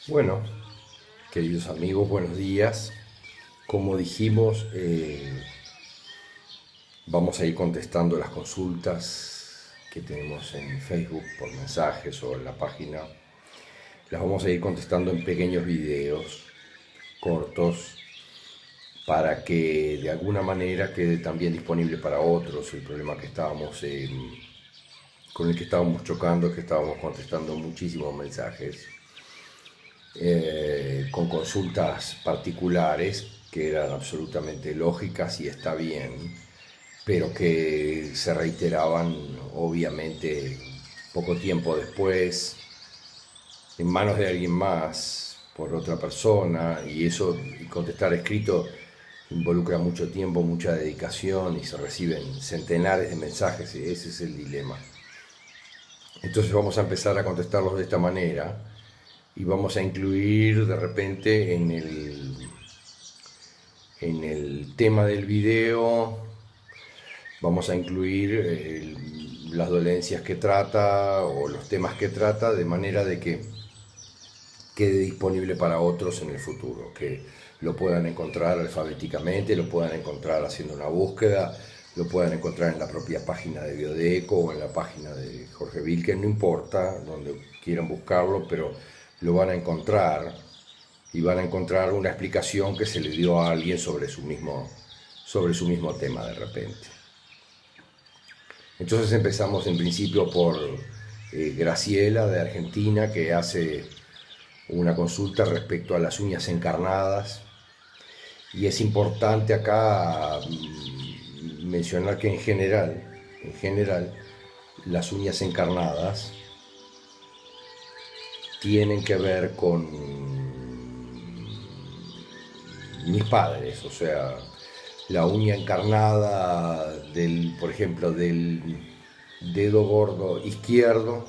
Bueno, queridos amigos, buenos días. Como dijimos, vamos a ir contestando las consultas que tenemos en Facebook por mensajes o en la página. Las vamos a ir contestando en pequeños videos cortos para que de alguna manera quede también disponible para otros. El problema que con el que estábamos chocando es que estábamos contestando muchísimos mensajes con consultas particulares que eran absolutamente lógicas y está bien, pero que se reiteraban obviamente poco tiempo después en manos de alguien más, por otra persona, y eso, y contestar escrito involucra mucho tiempo, mucha dedicación y se reciben centenares de mensajes y ese es el dilema. Entonces vamos a empezar a contestarlos de esta manera y vamos a incluir de repente en el tema del video, vamos a incluir las dolencias que trata o los temas que trata de manera de que quede disponible para otros en el futuro, que lo puedan encontrar alfabéticamente, lo puedan encontrar haciendo una búsqueda, lo puedan encontrar en la propia página de Biodeco o en la página de Jorge Vilken, no importa donde quieran buscarlo, pero lo van a encontrar y van a encontrar una explicación que se le dio a alguien sobre su mismo tema de repente. Entonces empezamos en principio por Graciela de Argentina, que hace una consulta respecto a las uñas encarnadas. Y es importante acá mencionar que en general, las uñas encarnadas tienen que ver con mis padres, o sea, la uña encarnada del, por ejemplo, del dedo gordo izquierdo,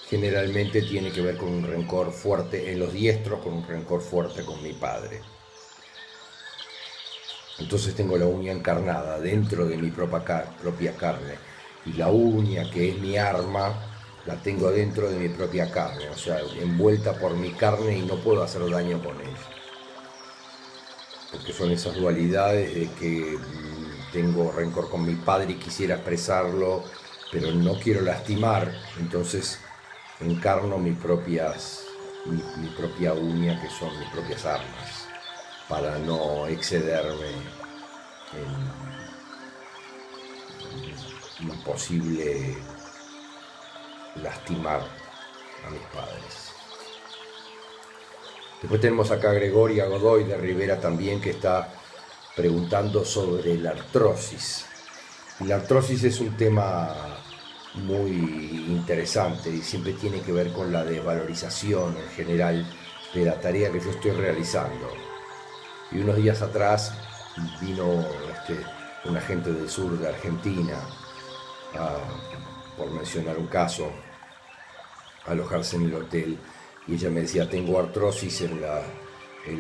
generalmente tiene que ver con un rencor fuerte en los diestros, con un rencor fuerte con mi padre. Entonces tengo la uña encarnada dentro de mi propia carne y la uña que es mi arma la tengo dentro de mi propia carne, o sea, envuelta por mi carne y no puedo hacer daño con ella. Porque son esas dualidades de que tengo rencor con mi padre y quisiera expresarlo, pero no quiero lastimar, entonces encarno mi propia uña, que son mis propias armas, para no excederme en un posible lastimar a mis padres. Después tenemos acá a Gregoria Godoy de Rivera también, que está preguntando sobre la artrosis. Y la artrosis es un tema muy interesante y siempre tiene que ver con la desvalorización en general de la tarea que yo estoy realizando. Y unos días atrás vino un agente del sur de Argentina, por mencionar un caso, a alojarse en el hotel, y ella me decía: tengo artrosis en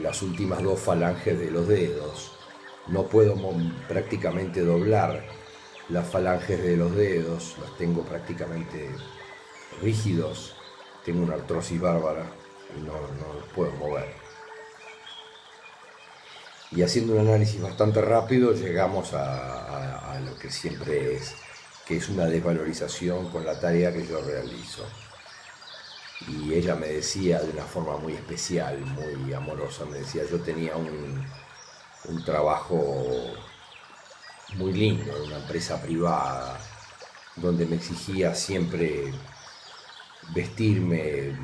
las últimas dos falanges de los dedos, no puedo prácticamente doblar las falanges de los dedos, los tengo prácticamente rígidos, tengo una artrosis bárbara y no los puedo mover. Y haciendo un análisis bastante rápido llegamos a lo que siempre es, que es una desvalorización con la tarea que yo realizo. Y ella me decía de una forma muy especial, muy amorosa, me decía: yo tenía un trabajo muy lindo en una empresa privada, donde me exigía siempre vestirme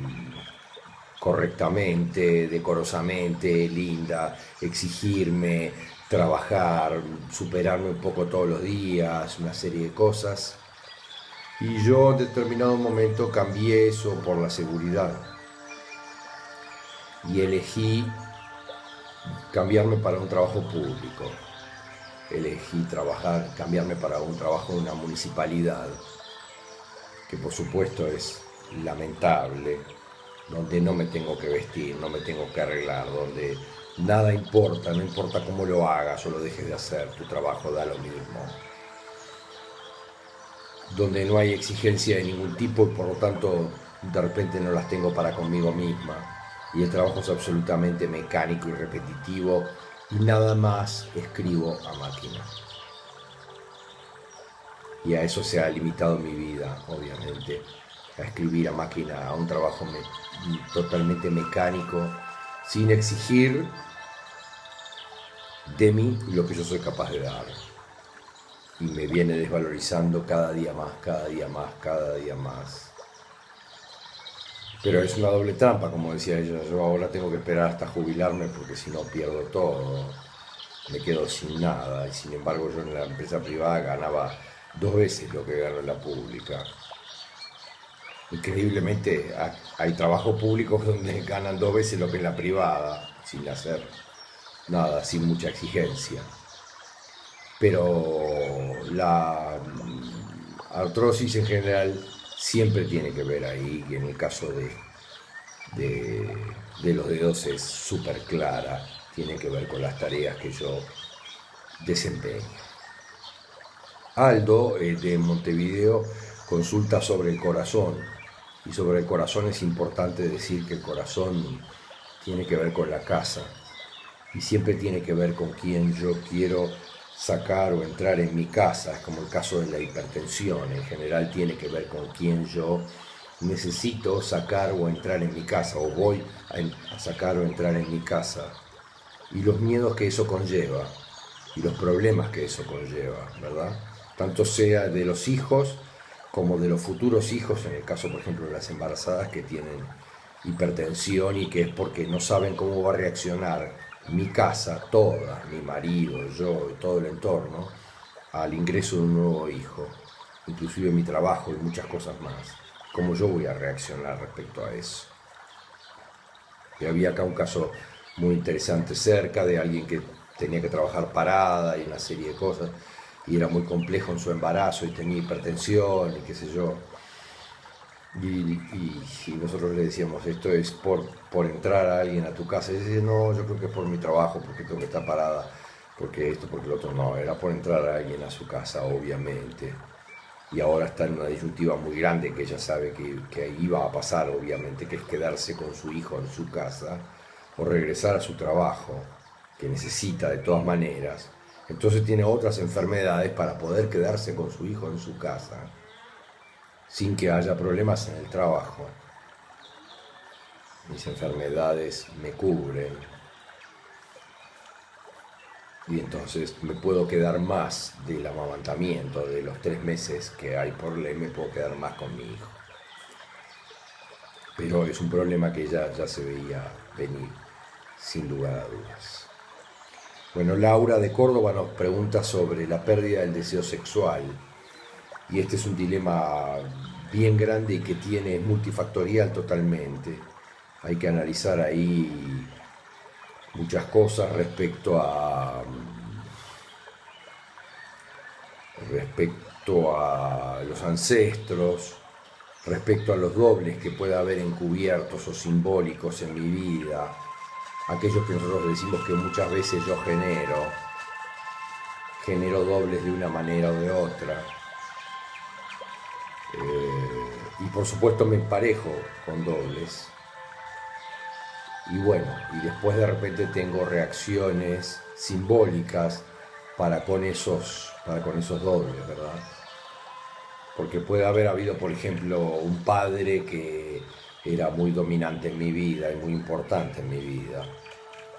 correctamente, decorosamente, linda, exigirme, trabajar, superarme un poco todos los días, una serie de cosas. Y yo en determinado momento cambié eso por la seguridad y elegí cambiarme para un trabajo público. Elegí cambiarme para un trabajo en una municipalidad, que por supuesto es lamentable, donde no me tengo que vestir, no me tengo que arreglar, donde nada importa, no importa cómo lo hagas o lo dejes de hacer, tu trabajo da lo mismo. Donde no hay exigencia de ningún tipo y por lo tanto de repente no las tengo para conmigo misma. y el trabajo es absolutamente mecánico y repetitivo y nada más escribo a máquina. Y a eso se ha limitado mi vida, obviamente, a escribir a máquina, a un trabajo totalmente mecánico, sin exigir de mí lo que yo soy capaz de dar. Y me viene desvalorizando cada día más, cada día más, cada día más. Pero es una doble trampa, como decía ella. Yo ahora tengo que esperar hasta jubilarme porque si no pierdo todo, me quedo sin nada. Y sin embargo yo en la empresa privada ganaba 2 veces lo que gano en la pública. Increíblemente hay trabajos públicos donde ganan 2 veces lo que en la privada, sin hacer nada, sin mucha exigencia. Pero la artrosis en general siempre tiene que ver ahí, y en el caso de los dedos es súper clara, tiene que ver con las tareas que yo desempeño. Aldo, de Montevideo, consulta sobre el corazón, y sobre el corazón es importante decir que el corazón tiene que ver con la casa, y siempre tiene que ver con quién yo quiero sacar o entrar en mi casa. Es como el caso de la hipertensión, en general tiene que ver con quién yo necesito sacar o entrar en mi casa, o voy a sacar o entrar en mi casa, y los miedos que eso conlleva, y los problemas que eso conlleva, ¿verdad? Tanto sea de los hijos como de los futuros hijos, en el caso, por ejemplo, de las embarazadas que tienen hipertensión y que es porque no saben cómo va a reaccionar mi casa, toda, mi marido, yo y todo el entorno, al ingreso de un nuevo hijo, inclusive mi trabajo y muchas cosas más. ¿Cómo yo voy a reaccionar respecto a eso? Y había acá un caso muy interesante cerca de alguien que tenía que trabajar parada y una serie de cosas, y era muy complejo en su embarazo y tenía hipertensión y qué sé yo. Y nosotros le decíamos, esto es por entrar a alguien a tu casa. Y dice, no, yo creo que es por mi trabajo, porque tengo que estar parada, porque esto, porque lo otro. No, era por entrar a alguien a su casa, obviamente. Y ahora está en una disyuntiva muy grande que ella sabe que iba a pasar, obviamente, que es quedarse con su hijo en su casa o regresar a su trabajo, que necesita de todas maneras. Entonces tiene otras enfermedades para poder quedarse con su hijo en su casa sin que haya problemas en el trabajo. Mis enfermedades me cubren y entonces me puedo quedar más del amamantamiento, de los 3 meses que hay por ley, me puedo quedar más con mi hijo. Pero es un problema que ya se veía venir, sin lugar a dudas. Bueno, Laura de Córdoba nos pregunta sobre la pérdida del deseo sexual. Y este es un dilema bien grande y que tiene multifactorial totalmente. Hay que analizar ahí muchas cosas respecto a los ancestros, respecto a los dobles que pueda haber encubiertos o simbólicos en mi vida, aquellos que nosotros decimos que muchas veces yo genero dobles de una manera o de otra. Y por supuesto me emparejo con dobles. Y bueno, y después de repente tengo reacciones simbólicas para con esos dobles, ¿verdad? Porque puede haber habido, por ejemplo, un padre que era muy dominante en mi vida y muy importante en mi vida.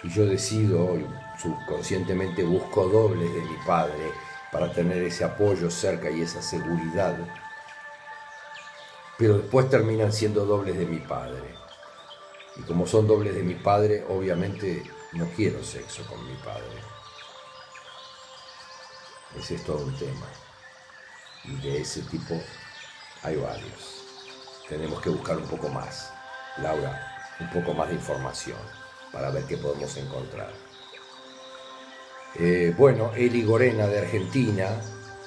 Y yo decido, subconscientemente busco dobles de mi padre para tener ese apoyo cerca y esa seguridad. Pero después terminan siendo dobles de mi padre. Y como son dobles de mi padre, obviamente no quiero sexo con mi padre. Ese es todo un tema. Y de ese tipo hay varios. Tenemos que buscar un poco más. Laura, un poco más de información para ver qué podemos encontrar. Bueno, Eli Gorena de Argentina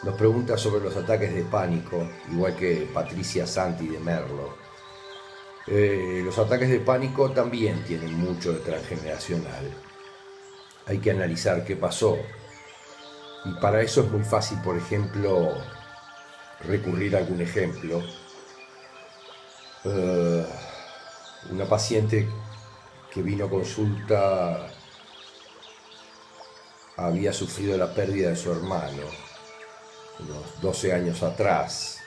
nos pregunta sobre los ataques de pánico, igual que Patricia Santi de Merlo. Los ataques de pánico también tienen mucho de transgeneracional. Hay que analizar qué pasó. Y para eso es muy fácil, por ejemplo, recurrir a algún ejemplo. Una paciente que vino a consulta había sufrido la pérdida de su hermano unos 12 años atrás,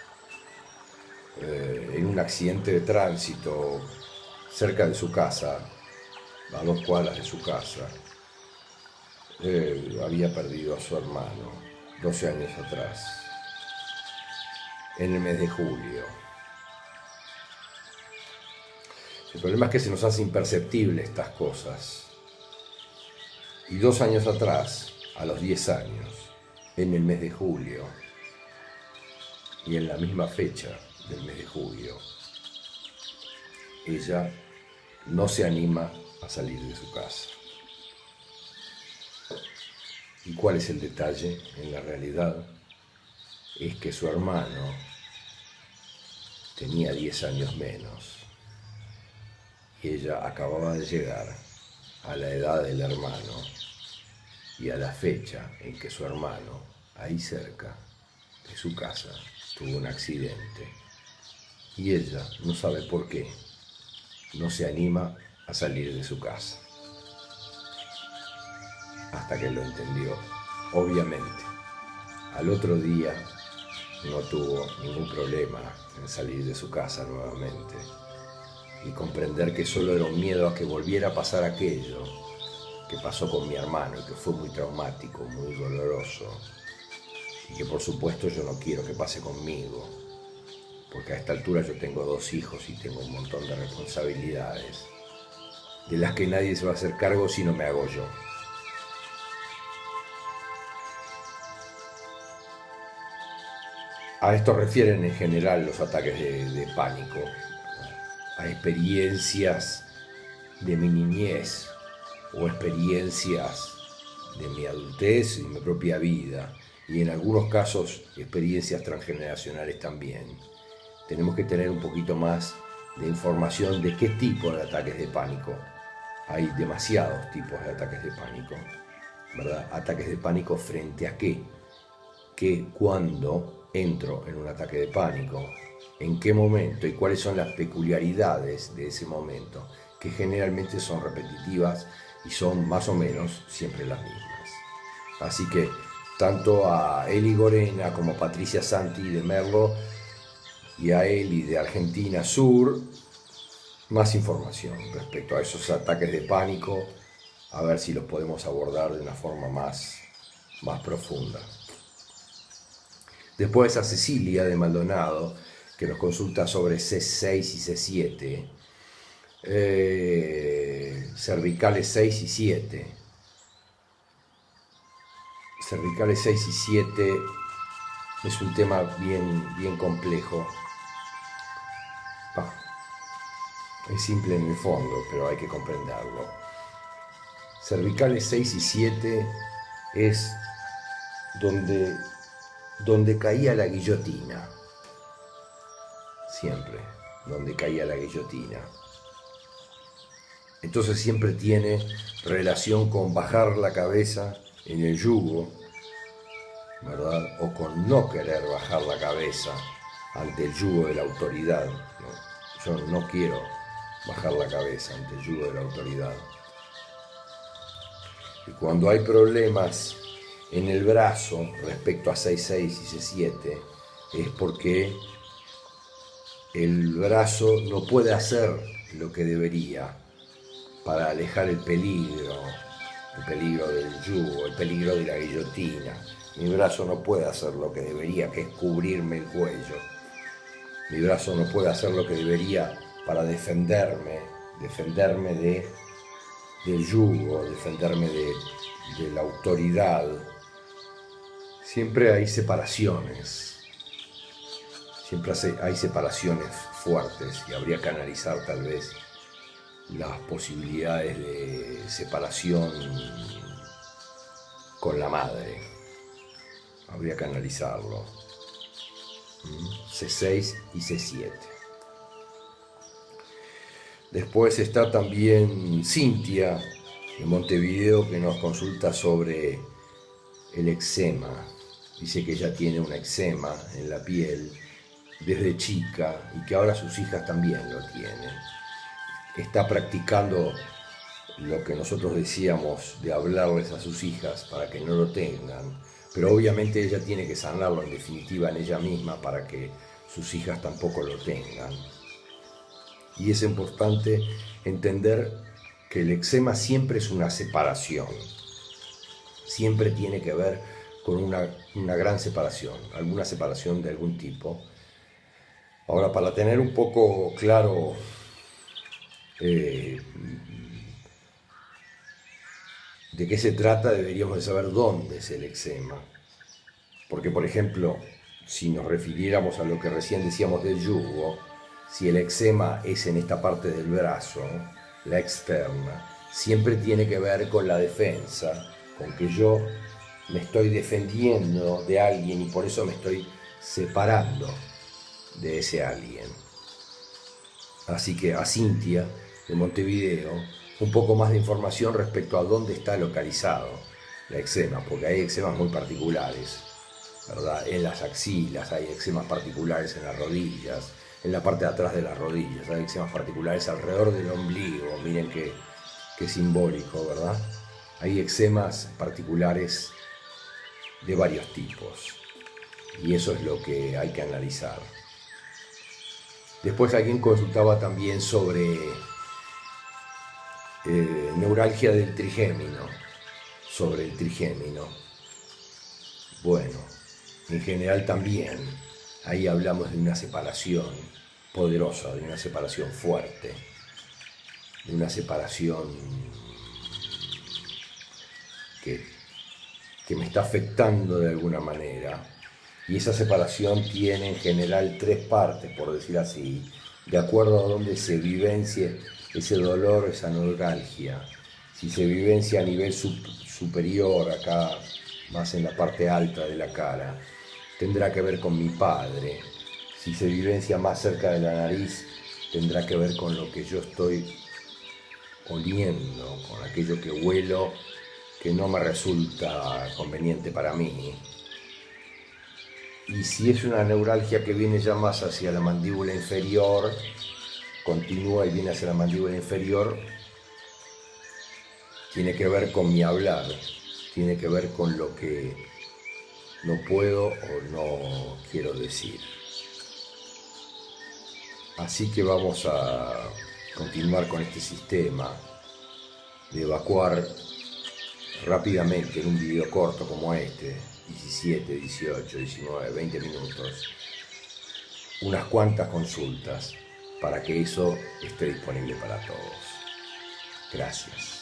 en un accidente de tránsito cerca de su casa, a 2 cuadras de su casa. Había perdido a su hermano 12 años atrás, en el mes de julio. El problema es que se nos hace imperceptible estas cosas. Y 2 años atrás, a los 10 años, en el mes de julio, y en la misma fecha del mes de julio, ella no se anima a salir de su casa. ¿Y cuál es el detalle? En la realidad es que su hermano tenía 10 años menos y ella acababa de llegar a la edad del hermano y a la fecha en que su hermano, ahí cerca de su casa, tuvo un accidente y ella no sabe por qué no se anima a salir de su casa. Hasta que lo entendió. Obviamente, al otro día no tuvo ningún problema en salir de su casa nuevamente y comprender que solo era un miedo a que volviera a pasar aquello que pasó con mi hermano y que fue muy traumático, muy doloroso, y que por supuesto yo no quiero que pase conmigo, porque a esta altura yo tengo 2 hijos y tengo un montón de responsabilidades de las que nadie se va a hacer cargo si no me hago yo. A esto refieren en general los ataques de pánico, a experiencias de mi niñez o experiencias de mi adultez y mi propia vida, y en algunos casos experiencias transgeneracionales también. Tenemos que tener un poquito más de información de qué tipo de ataques de pánico. Hay demasiados tipos de ataques de pánico, ¿verdad? Ataques de pánico frente a qué, cuándo entro en un ataque de pánico, en qué momento y cuáles son las peculiaridades de ese momento, que generalmente son repetitivas y son más o menos siempre las mismas. Así que tanto a Eli Gorena como a Patricia Santi de Merlo y a Eli de Argentina Sur, más información respecto a esos ataques de pánico, a ver si los podemos abordar de una forma más profunda. Después a Cecilia de Maldonado, que nos consulta sobre C6 y C7, cervicales 6 y 7. Cervicales 6 y 7 es un tema bien complejo. Es simple en el fondo, pero hay que comprenderlo. Cervicales 6 y 7 es donde caía la guillotina, siempre, donde caía la guillotina. Entonces siempre tiene relación con bajar la cabeza en el yugo, ¿verdad? O con no querer bajar la cabeza ante el yugo de la autoridad, ¿no? Yo no quiero bajar la cabeza ante el yugo de la autoridad. Y cuando hay problemas en el brazo respecto a C6 y C7 es porque el brazo no puede hacer lo que debería para alejar el peligro del yugo, el peligro de la guillotina. Mi brazo no puede hacer lo que debería, que es cubrirme el cuello. Mi brazo no puede hacer lo que debería para defenderme del yugo, defenderme de la autoridad. Siempre hay separaciones, fuertes y habría que analizar tal vez las posibilidades de separación con la madre. Habría que analizarlo. C6 y C7. Después está también Cintia de Montevideo, que nos consulta sobre el eczema. Dice que ella tiene un eczema en la piel desde chica y que ahora sus hijas también lo tienen. Está practicando lo que nosotros decíamos de hablarles a sus hijas para que no lo tengan, pero obviamente ella tiene que sanarlo en definitiva en ella misma para que sus hijas tampoco lo tengan. Y es importante entender que el eczema siempre es una separación, siempre tiene que ver con una gran separación, alguna separación de algún tipo. Ahora, para tener un poco claro de qué se trata, deberíamos de saber dónde es el eczema. Porque, por ejemplo, si nos refiriéramos a lo que recién decíamos del yugo, si el eczema es en esta parte del brazo, la externa, siempre tiene que ver con la defensa, con que yo me estoy defendiendo de alguien y por eso me estoy separando de ese alguien. Así que a Cintia de Montevideo un poco más de información respecto a dónde está localizado la eczema, porque hay eczemas muy particulares, ¿verdad? En las axilas hay eczemas particulares, en las rodillas, en la parte de atrás de las rodillas, hay eczemas particulares alrededor del ombligo, miren qué simbólico, ¿verdad? Hay eczemas particulares de varios tipos y eso es lo que hay que analizar. Después alguien consultaba también sobre neuralgia del trigémino, sobre el trigémino. Bueno, en general también ahí hablamos de una separación poderosa, de una separación fuerte, de una separación que me está afectando de alguna manera. Y esa separación tiene en general tres partes, por decir así, de acuerdo a donde se vivencie ese dolor, esa neuralgia. Si se vivencia a nivel superior, acá más en la parte alta de la cara, tendrá que ver con mi padre. Si se vivencia más cerca de la nariz, tendrá que ver con lo que yo estoy oliendo, con aquello que huelo que no me resulta conveniente para mí. Y si es una neuralgia que viene ya más hacia la mandíbula inferior, continúa y viene hacia la mandíbula inferior, tiene que ver con mi hablar, tiene que ver con lo que no puedo o no quiero decir. Así que vamos a continuar con este sistema de evacuar rápidamente en un video corto como este, 17, 18, 19, 20 minutos, unas cuantas consultas para que eso esté disponible para todos. Gracias.